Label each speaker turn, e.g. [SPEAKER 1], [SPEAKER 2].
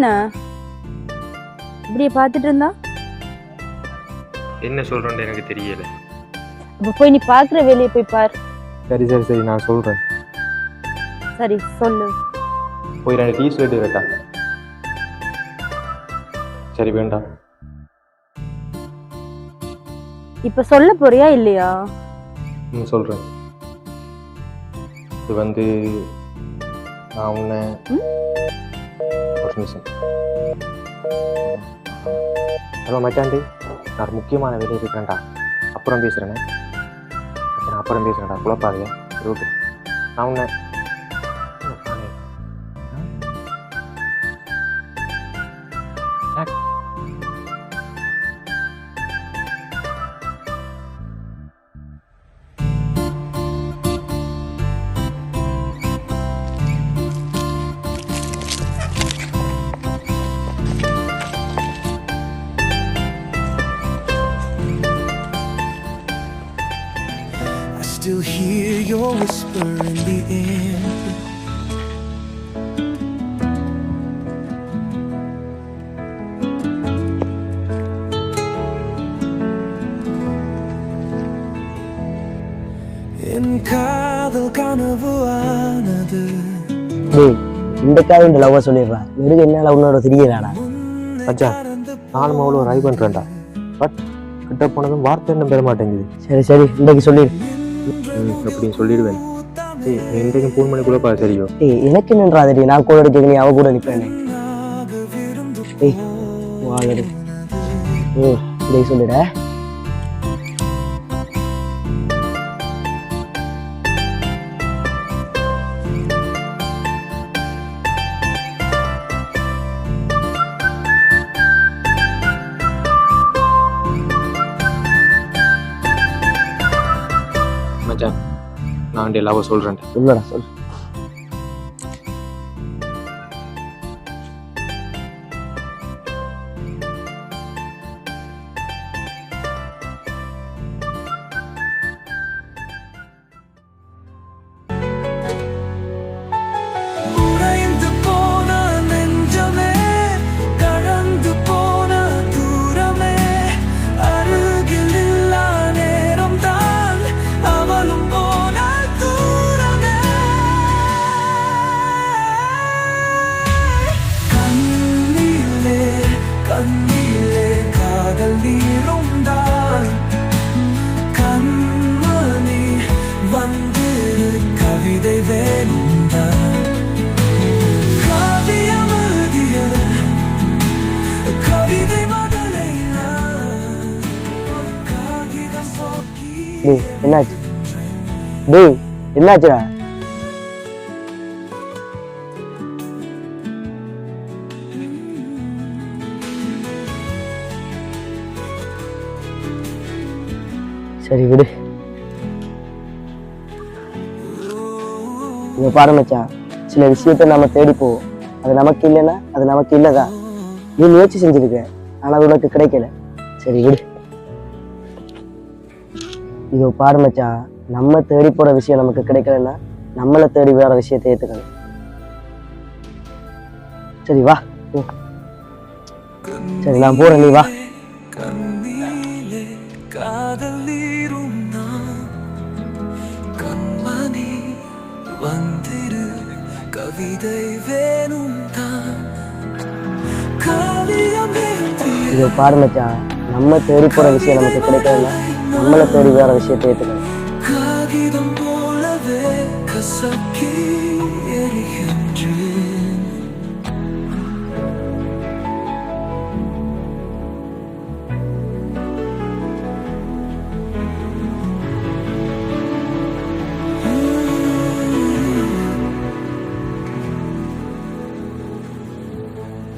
[SPEAKER 1] என்ன இப்படியே பார்த்துட்டு இருந்தா?
[SPEAKER 2] என்ன சொல்றேன்னு எனக்கு தெரியல.
[SPEAKER 1] அப்ப போய் நீ பாக்குற வேலையை போய் பார்.
[SPEAKER 2] சரி சரி சரி நான் சொல்றேன்.
[SPEAKER 1] சரி சொல்லு.
[SPEAKER 2] போய் 2 டீ ஷர்ட் கேட்டா. சரி வேண்டாம்.
[SPEAKER 1] இப்ப சொல்ல போறியா இல்லையா?
[SPEAKER 2] சொல்றேன். இது வந்து நான் உன்னை ஒரு நிமிஷம். ஹலோ மச்சாண்டி, நான் முக்கியமான வேலை இருக்கிறேன்டா. அப்புறம் பேசுகிறேனே. அப்புறம் பேசுகிறேன்டா, குழப்பாதையா. ஓகே நான் உன்னை
[SPEAKER 3] still hear your whisper in the air. In காதல் கனவுவானது.
[SPEAKER 4] டேய் இந்தக்காக இந்த லவ்வ சொல்லிடுறா. வெறும் என்ன லவ்னோட தெரியலாடா.
[SPEAKER 2] அச்சா நானும் அவ்வளோ ட்ரை பண்ணுறேன்டா. பட் கிட்ட போனதும் வார்த்தை என்ன பெற மாட்டேங்குது.
[SPEAKER 4] சரி சரி இன்றைக்கு சொல்லிடு.
[SPEAKER 2] அப்படின்னு சொல்லிடுவேன். ஏய் இன்றைக்கு 3 மணிக்குள்ள பா சரியோ?
[SPEAKER 4] ஏய் எனக்கு என்னன்றாதடி, நான் கூட எடுக்க நீ அவ கூட நிற்பேனே. ஏய் வாங்கடி. இன்றைக்கு சொல்லிட.
[SPEAKER 2] மச்சான் நான் எல்லாவும் சொல்கிறேன்.
[SPEAKER 4] சொல்லடா சொல்.
[SPEAKER 3] கண்ணிலே காதல் நீரும்தான் கண்மணி வந்து கவிதை வேணும்தான் காவியமதிய கவிதை மதலை காகிதம் போக்கி.
[SPEAKER 4] டேய் என்னாச்சு? டேய் என்னாச்சுடா? சரி விடு. இங்க பாரு மச்சான், சில விஷயத்த நம்ம தேடி போவோம். அது நமக்கு இல்லைன்னா அது நமக்கு இல்லதா. நீ முயற்சி செஞ்சிருக்க, ஆனா அது உனக்கு கிடைக்கல. சரி விடு. இதோ பாரு மச்சான், நம்ம தேடி போற விஷயம் நமக்கு கிடைக்கலன்னா நம்மளை தேடி வேற விஷயத்தை ஏத்துக்கணும். சரி வா. சரி நான் போறேன், நீ வா.
[SPEAKER 3] காதல் நீரும் கண்மணி வந்திரு கவிதை வேணும் தான்.
[SPEAKER 4] இதை பாரு மச்சான், நம்ம தேடி போற விஷயம் நமக்கு கிடைக்கலன்னா நம்மளை தேடி வேற விஷயத்தை ஏத்துக்கணும்.
[SPEAKER 3] காகிதம் போலவே கசக்கி